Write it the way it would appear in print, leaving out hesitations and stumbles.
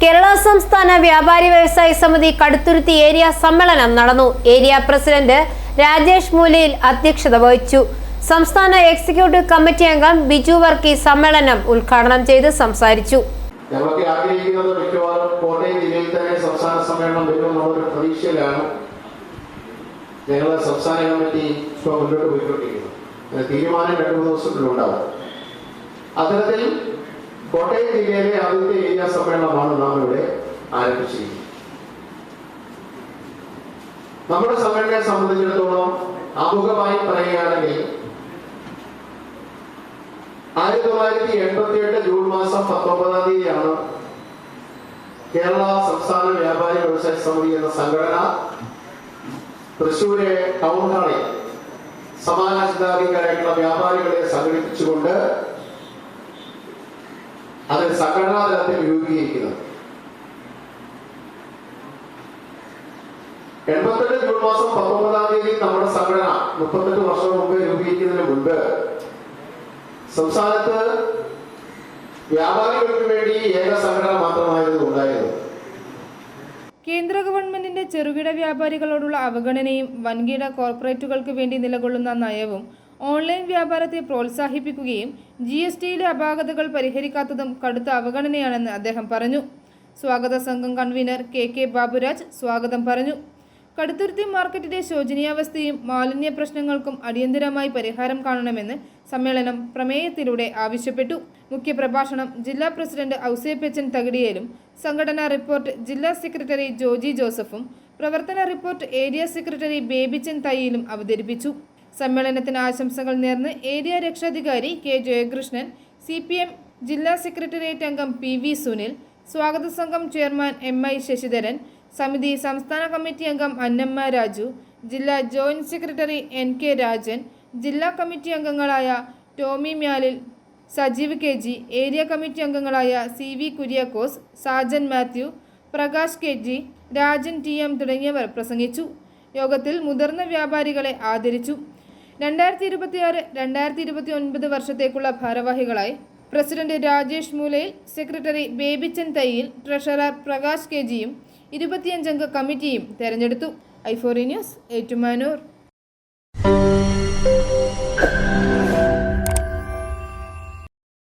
കേരള സംസ്ഥാന വ്യാപാരി വ്യവസായ സമിതി കടുത്തുരുത്തി ഏരിയ സമ്മേളനം നടന്നു. ഏരിയ പ്രസിഡന്റ് രാജേഷ് മൂലയിൽ അധ്യക്ഷത വഹിച്ചു. സംസ്ഥാന എക്സിക്യൂട്ടീവ് കമ്മിറ്റി അംഗം ബിജു വർക്കി സമ്മേളനം ഉദ്ഘാടനം ചെയ്ത് സംസാരിച്ചു. ഞങ്ങൾക്ക് ആഗ്രഹിക്കുന്നത് മിക്കവാറും കോട്ടയം ജില്ലയിൽ തന്നെ സംസ്ഥാന സമ്മേളനം വരുമെന്നുള്ള പ്രതീക്ഷയിലാണ് ഞങ്ങളുടെ സംസ്ഥാന കമ്മിറ്റി ഇപ്പോൾ മുന്നോട്ട് പോയിക്കൊണ്ടിരിക്കുന്നത്. തീരുമാനം 2-3 ദിവസത്തിലുണ്ടാവും. അത്തരത്തിൽ കോട്ടയം ജില്ലയിലെ ആദ്യത്തെ ഏരിയ സമ്മേളനമാണ് നാം ഇവിടെ ആരംഭിച്ചിരിക്കുന്നത്. നമ്മുടെ സമ്മേളനത്തെ സംബന്ധിച്ചിടത്തോളം ആമുഖമായി പറയുകയാണെങ്കിൽ 1988 ജൂൺ മാസം 19-ാം തീയതിയാണ് കേരള സംസ്ഥാന വ്യാപാരി വ്യവസായ സമിതി എന്ന സംഘടന തൃശ്ശൂരെ ടൗൺ ഹാളിൽ സമാന ചിന്താഗതിക്കാരായിട്ടുള്ള വ്യാപാരികളെ സംഘടിപ്പിച്ചുകൊണ്ട് അത് സംഘടനാ തലത്തിൽ രൂപീകരിക്കുന്നത്. 88 ജൂൺ മാസം 19-ാം തീയതി നമ്മുടെ സംഘടന 38 വർഷം മുമ്പ് രൂപീകരിക്കുന്നതിന് മുൻപ് സംസ്ഥാനത്ത് വ്യാപാരികൾക്ക് വേണ്ടി ഏക സംഘടന മാത്രമായിരുന്നു ഉണ്ടായിരുന്നത്. കേന്ദ്ര ഗവൺമെന്റിന്റെ ചെറുകിട വ്യാപാരികളോടുള്ള അവഗണനയും വൻകിട കോർപ്പറേറ്റുകൾക്ക് വേണ്ടി നിലകൊള്ളുന്ന നയവും ഓൺലൈൻ വ്യാപാരത്തെ പ്രോത്സാഹിപ്പിക്കുകയും GSTയിലെ അപാകതകൾ പരിഹരിക്കാത്തതും കടുത്ത അവഗണനയാണെന്ന് അദ്ദേഹം പറഞ്ഞു. സ്വാഗത സംഘം കൺവീനർ KK ബാബുരാജ് സ്വാഗതം പറഞ്ഞു. കടുത്തുരുത്തി മാർക്കറ്റിലെ ശോചനീയാവസ്ഥയും മാലിന്യ പ്രശ്നങ്ങൾക്കും അടിയന്തരമായി പരിഹാരം കാണണമെന്ന് സമ്മേളനം പ്രമേയത്തിലൂടെ ആവശ്യപ്പെട്ടു. മുഖ്യപ്രഭാഷണം ജില്ലാ പ്രസിഡന്റ് ഔസേപ്പച്ചൻ തകിടിയേലും സംഘടനാ റിപ്പോർട്ട് ജില്ലാ സെക്രട്ടറി ജോജി ജോസഫും പ്രവർത്തന റിപ്പോർട്ട് ഏരിയ സെക്രട്ടറി ബേബിച്ചൻ തയ്യിലും അവതരിപ്പിച്ചു. സമ്മേളനത്തിന് ആശംസകൾ നേർന്ന് ഏരിയ രക്ഷാധികാരി K ജയകൃഷ്ണൻ, CPM ജില്ലാ സെക്രട്ടേറിയറ്റ് അംഗം PV സുനിൽ, സ്വാഗത സംഘം ചെയർമാൻ MI ശശിധരൻ, സമിതി സംസ്ഥാന കമ്മിറ്റി അംഗം അന്നമ്മ രാജു, ജില്ലാ ജോയിന്റ് സെക്രട്ടറി NK രാജൻ, ജില്ലാ കമ്മിറ്റി അംഗങ്ങളായ Tomy Myalil, Sajeev KG, area committee അംഗങ്ങളായ CV Kuriakose, Sajan Mathew, Prakash KG, Rajan TM തുടങ്ങിയവർ പ്രസംഗിച്ചു. യോഗത്തിൽ മുതിർന്ന വ്യാപാരികളെ ആദരിച്ചു. 2026-2029 വർഷത്തേക്കുള്ള ഭാരവാഹികളായി പ്രസിഡന്റ് രാജേഷ് മൂലയിൽ, സെക്രട്ടറി ബേബിച്ചൻ തയ്യിൽ, ട്രഷറർ പ്രകാശ് KGയും 25 അംഗ കമ്മിറ്റിയും തെരഞ്ഞെടുത്തു. i4 news, Ettumanoor.